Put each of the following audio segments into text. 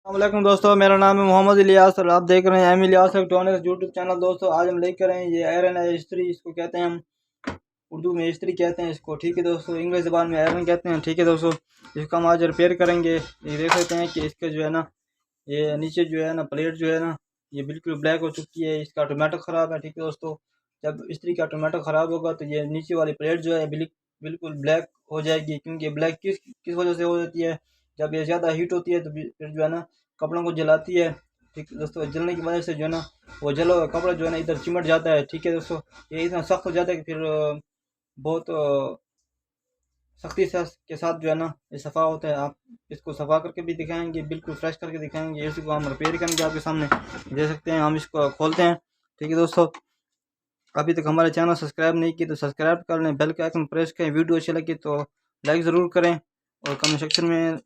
वालेकुम दोस्तों, मेरा नाम है मोहम्मद इलियास और आप देख रहे हैं M Ilyas electronics YouTube channel. दोस्तों आज हम लेकर आए हैं ये आयरन है इस्त्री, इसको कहते हैं हम उर्दू में इस्त्री कहते हैं इसको, ठीक है दोस्तों। इंग्लिश ज़बान में आयरन कहते हैं, ठीक है दोस्तों। इसको हम आज रिपेयर करेंगे। ये देख सकते हैं कि इसका जो है ना, ये नीचे जो है ना प्लेट जो है ना, ये बिल्कुल ब्लैक हो चुकी है। इसका ऑटोमेटिक ख़राब है, ठीक है दोस्तों। जब इस्त्री का ऑटोमेटिक ख़राब होगा तो ये नीचे वाली प्लेट जो है बिल्कुल ब्लैक हो जाएगी। क्योंकि ब्लैक किस किस वजह से हो जाती है, जब ये ज़्यादा हीट होती है तो फिर जो है ना कपड़ों को जलाती है, ठीक है दोस्तों। जलने की वजह से जो है ना वो जला हुआ कपड़ा जो है ना इधर चिमट जाता है, ठीक है दोस्तों। ये इतना सख्त हो जाता है कि फिर बहुत सख्ती से के साथ जो है ना ये सफ़ा होता है। आप इसको सफ़ा करके भी दिखाएंगे, बिल्कुल फ्रेश करके दिखाएंगे। इसी को हम रिपेयर करेंगे आपके सामने, देख सकते हैं। हम इसको खोलते हैं, ठीक है दोस्तों। अभी तक हमारे चैनल सब्सक्राइब नहीं किए तो सब्सक्राइब कर लें, बेल का आइकन प्रेस करें। वीडियो अच्छी लगी तो लाइक ज़रूर करें और कमेंट सेक्शन में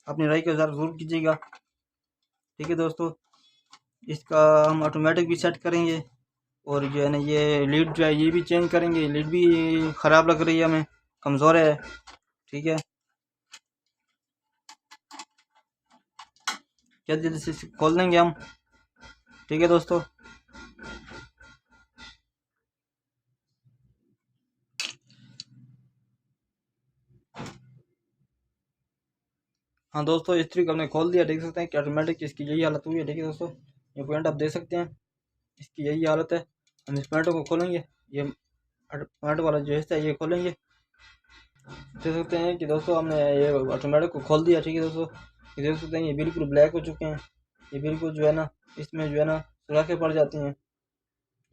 अपनी राय का इज़हार ज़रूर कीजिएगा, ठीक है दोस्तों। इसका हम ऑटोमेटिक भी सेट करेंगे और जो है ना ये लीड जो है ये भी चेंज करेंगे। लीड भी ख़राब लग रही है हमें, कमज़ोर है, ठीक है। जल्दी जल्दी से खोल देंगे हम, ठीक है दोस्तों। हाँ दोस्तों, इस्त्री को हमने खोल दिया, देख सकते हैं कि ऑटोमेटिक इसकी यही हालत हुई है, ठीक है दोस्तों। ये पॉइंट आप देख सकते हैं, इसकी यही हालत है। हम इस पॉइंट को खोलेंगे, ये पॉइंट वाला जो हिस्सा है ये खोलेंगे। देख सकते हैं कि दोस्तों हमने ये ऑटोमेटिक को खोल दिया, ठीक है दोस्तों। ये देख सकते हैं ये बिल्कुल ब्लैक हो चुके हैं। ये बिल्कुल जो है ना इसमें जो है ना सुराखें पड़ जाती हैं,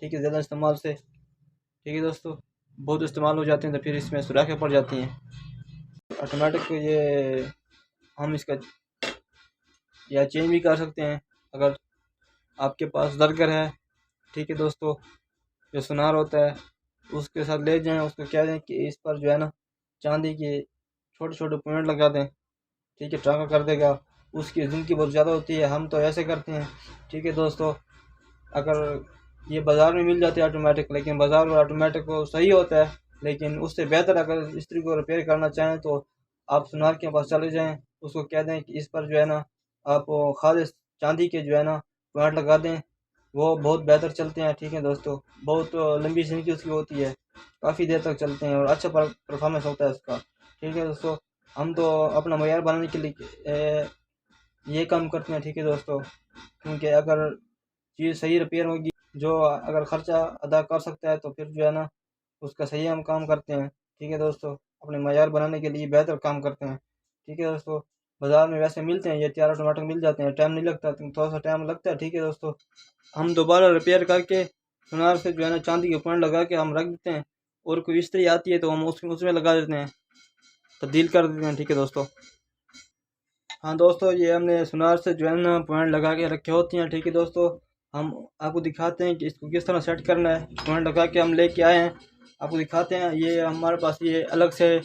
ठीक है, ज़्यादा इस्तेमाल से, ठीक है दोस्तों। बहुत इस्तेमाल हो जाते हैं तो फिर इसमें सुराखें पड़ जाती हैं। ऑटोमेटिक ये हम इसका या चेंज भी कर सकते हैं अगर आपके पास दरगर है, ठीक है दोस्तों। जो सुनार होता है उसके साथ ले जाएं, उसको कह दें कि इस पर जो है ना चांदी के छोटे छोटे पॉइंट लगा दें, ठीक है, टाँका कर देगा। उसकी ज़िंदगी बहुत ज़्यादा होती है, हम तो ऐसे करते हैं, ठीक है दोस्तों। अगर ये बाज़ार में मिल जाते हैं ऑटोमेटिक, लेकिन बाज़ार में ऑटोमेटिक वो सही होता है, लेकिन उससे बेहतर अगर इस्त्री को रिपेयर करना चाहें तो आप सुनार के पास चले जाएं। उसको कह दें कि इस पर जो है ना आप खालिस चांदी के जो है ना पॉइंट लगा दें, वो बहुत बेहतर चलते हैं, ठीक है दोस्तों। बहुत लंबी ज़िंदगी उसकी होती है, काफ़ी देर तक चलते हैं और अच्छा परफॉर्मेंस होता है उसका, ठीक है दोस्तों। हम तो अपना मयार बनाने के लिए ये काम करते हैं, ठीक है दोस्तों। क्योंकि अगर चीज़ सही रिपेयर होगी, जो अगर ख़र्चा अदा कर सकता है तो फिर जो है ना उसका सही हम काम करते हैं, ठीक है दोस्तों। अपने मयार बनाने के लिए बेहतर काम करते हैं, ठीक है दोस्तों। बाज़ार में वैसे मिलते हैं ये तैयार टमाटर मिल जाते हैं, टाइम नहीं लगता, थोड़ा सा टाइम लगता है, ठीक है दोस्तों। हम दोबारा रिपेयर करके सुनार से जो है ना चांदी के पॉइंट लगा के हम रख देते हैं, और कोई इस्त्री आती है तो हम उसमें लगा देते हैं, तब्दील कर देते हैं, ठीक है दोस्तों। हाँ दोस्तों, ये हमने सुनार से जो है ना पॉइंट लगा के रखे होती हैं, ठीक है दोस्तों। हम आपको दिखाते हैं कि इसको किस तरह सेट करना है। पॉइंट लगा के हम लेके आए हैं, आपको दिखाते हैं। ये हमारे पास ये अलग से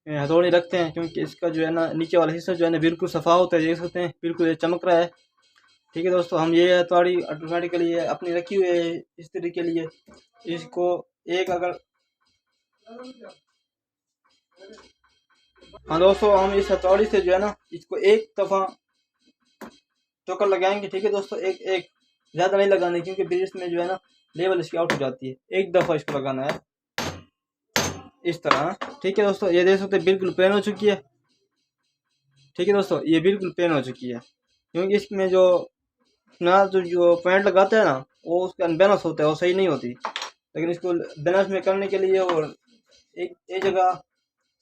हथौड़ी रखते हैं, क्योंकि इसका जो है ना नीचे वाला हिस्सा जो है ना बिल्कुल सफ़ा होता है, देख सकते हैं बिल्कुल ये चमक रहा है, ठीक है दोस्तों। हम ये हथौड़ी ऑटोमेटिकली अपनी रखी हुई है इस तरीके के लिए। इसको एक अगर हाँ दोस्तों, हम इस हथौड़ी से जो है ना इसको एक दफ़ा चोकर लगाएंगे, ठीक है दोस्तों। एक एक ज़्यादा नहीं लगाने, क्योंकि फिर इसमें जो है ना लेवल इसकी आउट हो जाती है। एक दफ़ा इसको लगाना है इस तरह, ठीक है दोस्तों। ये देख सकते हैं बिल्कुल प्लेन हो चुकी है, ठीक है दोस्तों। ये बिल्कुल प्लेन हो चुकी है, क्योंकि इसमें जो ना जो पॉइंट लगाता है ना वो उसका अनबैलेंस होता है, वो सही नहीं होती। लेकिन इसको बैलेंस में करने के लिए और एक जगह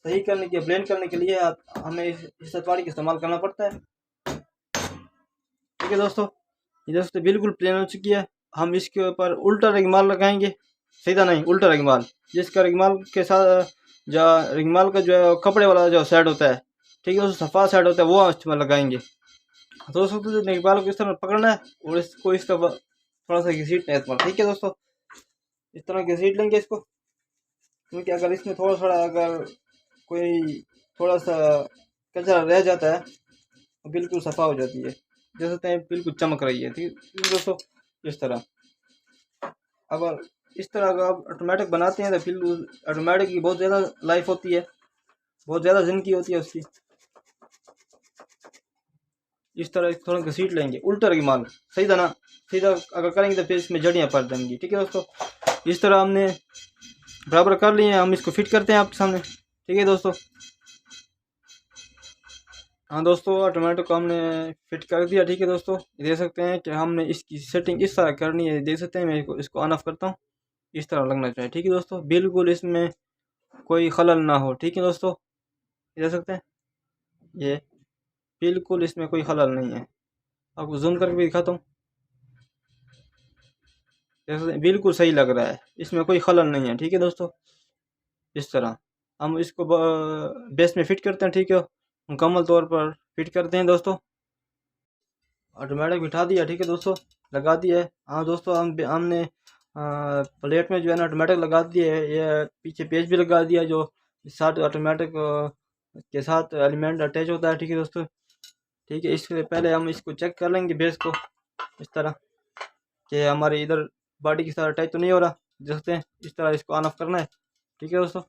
सही करने के प्लेन करने के लिए हमें इस हथौड़ी का इस्तेमाल करना पड़ता है, ठीक है दोस्तों। ये दोस्तों बिल्कुल प्लेन हो चुकी है। हम इसके ऊपर उल्टा रिगमाल लगाएंगे, सीधा नहीं, उल्टा रिगमाल। जिसका रिगमाल के साथ जो रिगमाल का जो है कपड़े वाला जो साइड होता है, ठीक है, उस सफ़ा साइड होता है, वो इस्तेमाल लगाएंगे। तो दोस्तों तो रिगमाल को इस तरह पकड़ना है और इसको इस तरह थोड़ा सा घसीटना है इस पर, ठीक है दोस्तों। इस तरह घसीट लेंगे इसको, क्योंकि अगर इसमें थोड़ा थोड़ा अगर कोई थोड़ा सा कचरा रह जाता है तो बिल्कुल सफ़ा हो जाती है, देख सकते हैं बिल्कुल चमक रही है, ठीक है दोस्तों। इस तरह अगर इस तरह अगर आप ऑटोमेटिक बनाते हैं तो फिर ऑटोमेटिक की बहुत ज़्यादा लाइफ होती है, बहुत ज़्यादा ज़िंदगी होती है उसकी। इस तरह इसको थोड़ा घसीट लेंगे, उल्टा रही माल सही था ना, सीधा अगर करेंगे तो फिर इसमें जड़ियाँ पड़ जाएंगी। ठीक है दोस्तों, इस तरह हमने बराबर कर लिए हैं। हम इसको फिट करते हैं आपके सामने। ठीक है दोस्तों, हाँ दोस्तों, टमाटो को हमने फिट कर दिया। ठीक है दोस्तों, देख सकते हैं कि हमने इसकी सेटिंग इस तरह करनी है। देख सकते हैं, मैं इसको ऑन ऑफ करता हूँ, इस तरह लगना चाहिए। ठीक है दोस्तों, बिल्कुल इसमें कोई खलल ना हो। ठीक है दोस्तों, देख सकते हैं ये बिल्कुल इसमें कोई खलल नहीं है। आपको जूम करके भी दिखाता हूँ, देख सकते हैं बिल्कुल सही लग रहा है, इसमें कोई खलल नहीं है। ठीक है दोस्तों, इस तरह हम इसको बेस में फिट करते हैं। ठीक है, मुकम्मल तौर पर फिट करते हैं दोस्तों। ऑटोमेटिक बिठा दिया। ठीक है दोस्तों, लगा दिया है। हाँ दोस्तों, हमने प्लेट में जो है ना ऑटोमेटिक लगा दिया है। ये पीछे पेज भी लगा दिया जो साथ ऑटोमेटिक के साथ एलिमेंट अटैच होता है। ठीक है दोस्तों, ठीक है, इससे पहले हम इसको चेक कर लेंगे बेस को इस तरह कि हमारे इधर बॉडी के साथ अटैच तो नहीं हो रहा। देखते हैं, इस तरह इसको ऑन ऑफ करना है। ठीक है दोस्तों,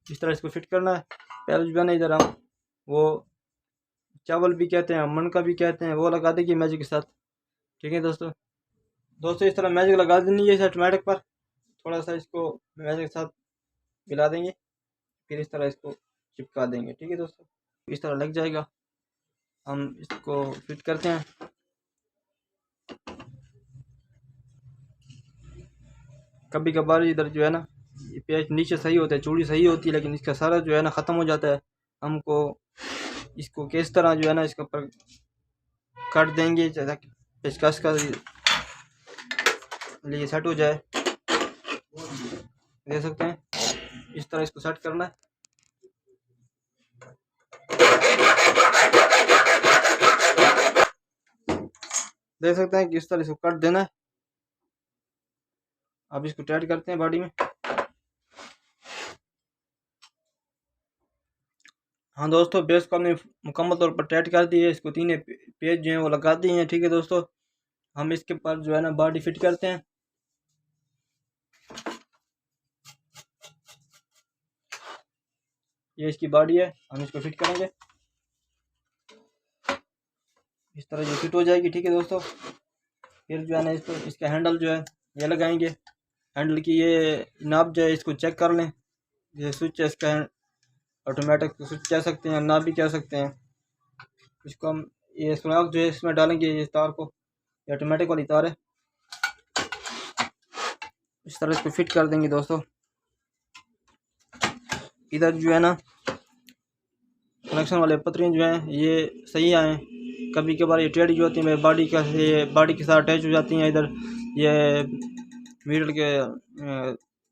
इस तरह इसको फिट करना है। पहले जो है ना इधर हम वो चावल भी कहते हैं, मन का भी कहते हैं, वो लगा देंगे मैजिक के साथ। ठीक है दोस्तों, इस तरह मैजिक लगा देनी है इस ऑटोमेटिक पर। थोड़ा सा इसको मैजिक के साथ मिला देंगे, फिर इस तरह इसको चिपका देंगे। ठीक है दोस्तों, इस तरह लग जाएगा। हम इसको फिट करते हैं। कभी कभार इधर जो है ना पेज नीचे सही होता है, चूड़ी सही होती है, लेकिन इसका सारा जो है ना ख़त्म हो जाता है। हमको इसको किस तरह जो है ना इसके ऊपर काट देंगे ताकि पेचकस का लिए सेट हो जाए। देख सकते हैं, इस तरह इसको सेट करना है। देख सकते हैं कि इस तरह इसको काट देना है। अब इसको टाइट करते हैं बॉडी में। हाँ दोस्तों, बेस को हमने मुकम्मल तौर पर टाइट कर दिए। इसको तीन पेज जो हैं वो लगा दिए हैं। ठीक है दोस्तों, हम इसके पर जो है ना बॉडी फिट करते हैं। ये इसकी बॉडी है, हम इसको फिट करेंगे इस तरह जो फिट हो जाएगी। ठीक है दोस्तों, फिर जो है ना इसको इसका हैंडल जो है ये लगाएंगे। हैंडल की ये नाप जो है इसको चेक कर लें। ये स्विच है इसका, ऑटोमेटिक स्विच कह सकते हैं, नाप भी कह सकते हैं। इसको हम ये सुराख जो है इसमें डालेंगे, ये तार को, ये ऑटोमेटिक वाली तार है। इस तरह इसको फिट कर देंगे दोस्तों। इधर जो है ना कनेक्शन वाले पतरियाँ जो हैं ये सही आए। कभी कभार ये टेढ़ी जो होती है बॉडी का, ये बॉडी के साथ अटैच हो जाती हैं। इधर ये मीटर के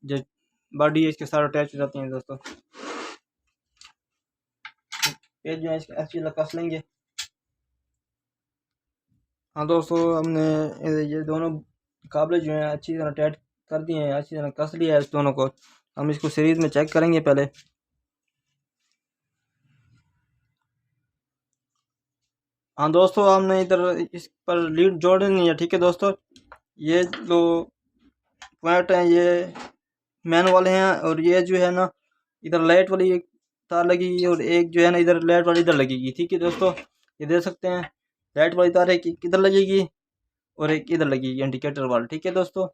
जो बॉडी है इसके साथ अटैच हो जाती हैं दोस्तों। पेज जो है इसका अच्छी कस लेंगे। हाँ दोस्तों, हमने ये दोनों काबले जो हैं अच्छी तरह टाइट कर दिए हैं, अच्छी तरह कस लिया है इस दोनों को। हम इसको सीरीज में चेक करेंगे पहले। हाँ दोस्तों, हमने इधर इस पर लीड जोड़नी है। ठीक है दोस्तों, ये जो पॉइंट हैं ये मैन वाले हैं, और ये जो है ना इधर लाइट वाली एक तार लगेगी, और एक जो है ना इधर लाइट वाली इधर लगेगी। ठीक है दोस्तों, ये देख सकते हैं लाइट वाली तार एक इधर लगेगी और एक इधर लगेगी इंडिकेटर वाली। ठीक है दोस्तों,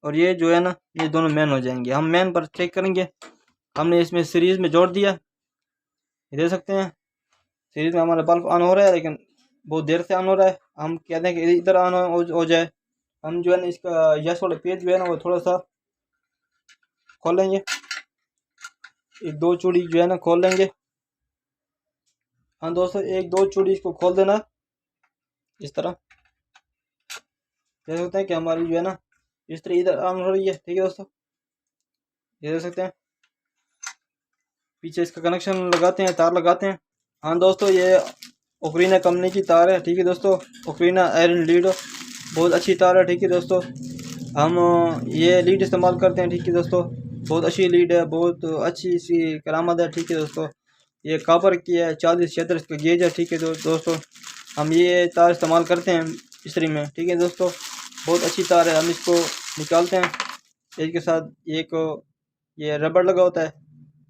और ये जो है ना ये दोनों मैन हो जाएंगे। हम मैन पर चेक करेंगे। हमने इसमें सीरीज में जोड़ दिया, ये देख सकते हैं सीरीज में हमारा बल्ब ऑन हो रहा है, लेकिन बहुत देर से ऑन हो रहा है। हम कहते हैं कि इधर ऑन हो जाए। हम जो है ना इसका यस वाला पेज जो है ना वो थोड़ा सा खोलेंगे, एक दो चूड़ी जो है ना खोल लेंगे। हाँ दोस्तों, एक दो चूड़ी इसको खोल देना इस तरह। देख सकते हैं कि हमारी जो है ना इस तरह इधर ऑन हो रही है। ठीक है दोस्तों, ये देख सकते हैं। पीछे इसका कनेक्शन लगाते हैं, तार लगाते हैं। हाँ दोस्तों, ये ओकरीना कंपनी की तार है। ठीक है दोस्तों, ओकरीना आयरन लीड बहुत अच्छी तार है। ठीक है दोस्तों, हम ये लीड इस्तेमाल करते हैं। ठीक है दोस्तों, बहुत अच्छी लीड है, बहुत अच्छी सी करामत है। ठीक है दोस्तों, ये कॉपर की है, 40-76 इसका गेज है। ठीक है दोस्तों, हम ये तार इस्तेमाल करते हैं इस्त्री में। ठीक है दोस्तों, बहुत अच्छी तार है। हम इसको निकालते हैं, इसके साथ एक ये रबड़ लगा होता है,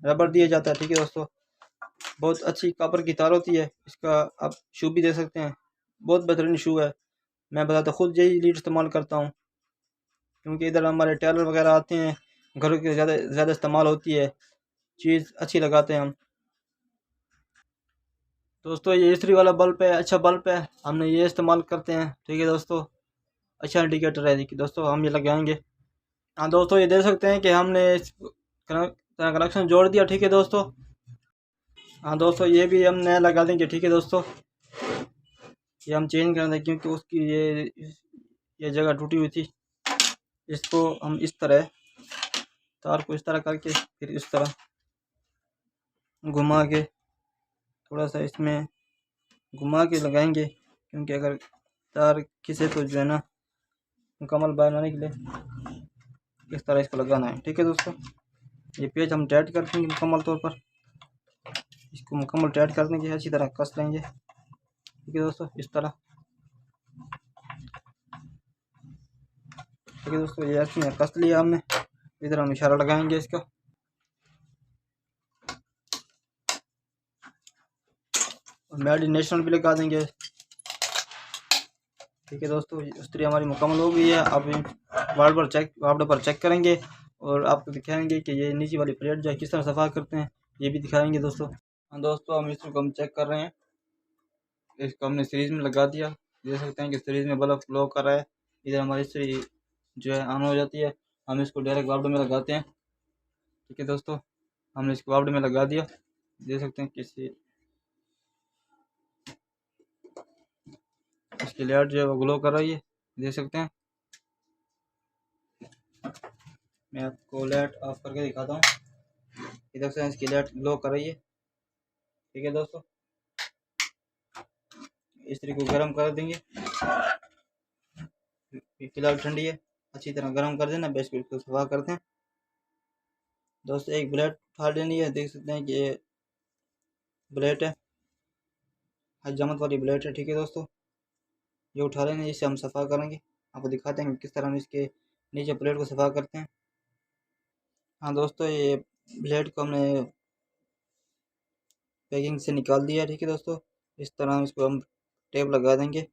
रबड़ दिया जाता है। ठीक है दोस्तों, बहुत अच्छी कॉपर की तार होती है। इसका आप शू भी दे सकते हैं, बहुत बेहतरीन शू है। मैं बताता खुद यही लीड इस्तेमाल करता हूँ, क्योंकि इधर हमारे टेलर वगैरह आते हैं, घरों के ज़्यादा ज़्यादा इस्तेमाल होती है, चीज़ अच्छी लगाते हैं हम। दोस्तों ये इस्त्री वाला बल्ब है, अच्छा बल्ब है, हमने ये इस्तेमाल करते हैं। ठीक है दोस्तों, अच्छा इंडिकेटर है कि दोस्तों हम ये लगाएंगे। हाँ दोस्तों, ये देख सकते हैं कि हमने कनेक्शन जोड़ दिया। ठीक है दोस्तों, हाँ दोस्तों ये भी हम नया लगा देंगे। ठीक है दोस्तों, ये हम चेंज कर देंगे क्योंकि उसकी ये जगह टूटी हुई थी। इसको हम इस तरह तार को इस तरह करके फिर इस तरह घुमा के थोड़ा सा इसमें घुमा के लगाएंगे, क्योंकि अगर तार खिंचे तो जो है ना मुकम्मल बनाने के लिए इस तरह इसको लगाना है। ठीक है दोस्तों, ये पेज हम टाइट कर देंगे मुकम्मल तौर पर, इसको मुकम्मल टाइट कर देंगे, अच्छी तरह कस लेंगे। ठीक है दोस्तों, इस तरह। ठीक है दोस्तों, ये अच्छी कस लिया हमने। इधर हम इशारा लगाएंगे इसका, और मेड इन नेशनल भी लगा देंगे। ठीक है दोस्तों, इस्त्री हमारी मुकम्मल हो गई है। अब वार्ड पर चेक करेंगे और आपको दिखाएंगे कि ये नीचे वाली प्लेट जो है किस तरह सफ़ा करते हैं, ये भी दिखाएंगे दोस्तों। हाँ दोस्तों, हम इस्त्री को हम चेक कर रहे हैं। इसको हमने सीरीज में लगा दिया, देख सकते हैं कि सीरीज में बल्ब फ्लो कर रहा है। इधर हमारी इस्त्री जो है ऑन हो जाती है। हम इसको डायरेक्ट वार्ड में लगाते हैं। ठीक है दोस्तों, हमने इसको वार्ड में लगा दिया, देख सकते हैं किसी इसकी लाइट जो है वो ग्लो कर रही है, देख सकते हैं। मैं आपको लाइट ऑफ करके दिखाता हूँ, इधर से इसकी लाइट ग्लो कर रही है। ठीक है दोस्तों, इस्त्री को गर्म कर देंगे, फिलहाल ठंडी है, अच्छी तरह गर्म कर देना। बेस को सफा करते हैं दोस्तों। एक ब्लेड उठा लेनी है, देख सकते हैं कि ये ब्लेड है, हजामत वाली ब्लेड है। ठीक है दोस्तों, ये उठा लेंगे, इससे हम सफ़ा करेंगे। आपको दिखाते हैं किस तरह हम इसके नीचे प्लेट को सफ़ा करते हैं। हाँ दोस्तों, ये ब्लेड को हमने पैकिंग से निकाल दिया। ठीक है दोस्तों, इस तरह इसको हम टेप लगा देंगे, इस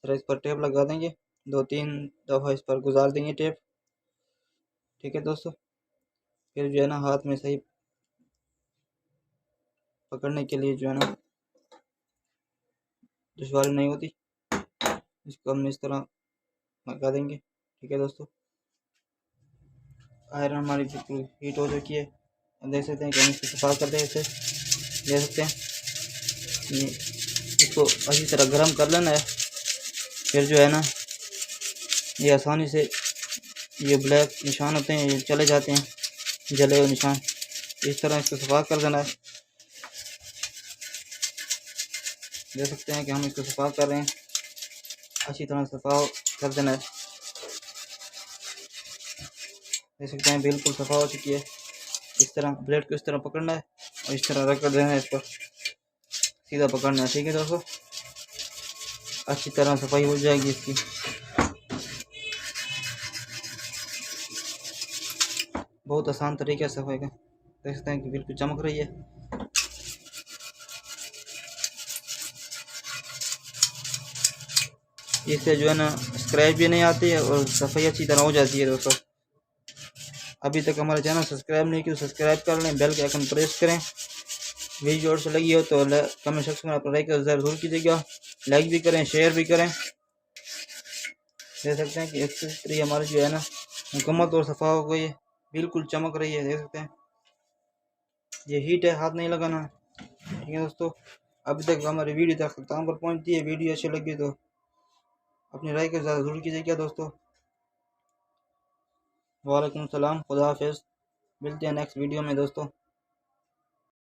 तरह इस पर टेप लगा देंगे, 2-3 दफ़ा इस पर गुजार देंगे टेप। ठीक है दोस्तों, फिर जो है ना हाथ में सही पकड़ने के लिए जो है ना दुश्वारी नहीं होती। इसको हम इस तरह लगा देंगे। ठीक है दोस्तों, आयरन हमारी बिल्कुल हीट हो चुकी है, देख सकते हैं कि हम इसको सफा करते हैं। इसे देख सकते हैं, इसको अच्छी तरह गर्म कर लेना है। फिर जो है ना ये आसानी से ये ब्लैक निशान होते हैं ये चले जाते हैं, जले हुए निशान। इस तरह इसको सफा कर देना है। देख सकते हैं कि हम इसको सफा कर रहे हैं, अच्छी तरह सफा कर देना है। देख सकते हैं बिल्कुल सफा हो चुकी है। इस तरह ब्लेड को इस तरह पकड़ना है और इस तरह रख कर देना है, इस पर सीधा पकड़ना है। ठीक है दोस्तों, अच्छी तरह सफाई हो जाएगी इसकी। बहुत आसान तरीका है सफाई का, देख सकते हैं कि बिल्कुल चमक रही है। इससे जो है ना स्क्रैच भी नहीं आती है और सफाई अच्छी तरह हो जाती है। दोस्तों अभी तक हमारे चैनल सब्सक्राइब नहीं किया, सब्सक्राइब कर लें, बेल के आइकन प्रेस करें। वीडियो और से लगी हो तो कमेंट सेक्शन में अपना लाइक ज़रूर कीजिएगा, लाइक भी करें, शेयर भी करें। देख सकते हैं कि एक्सेसरी हमारी जो है ना मुकम्मल तौर सफ़ा हो गई है, बिल्कुल चमक रही है। देख सकते हैं ये हीट है, हाथ नहीं लगाना। ठीक है दोस्तों, अभी तक हमारी वीडियो तक खत्म पर पहुंचती है, वीडियो अच्छी लगी तो अपनी राय को ज़रूर कीजिएगा दोस्तों। वालेकुम सलाम, खुदा हाफिज़, मिलते हैं नेक्स्ट वीडियो में दोस्तों।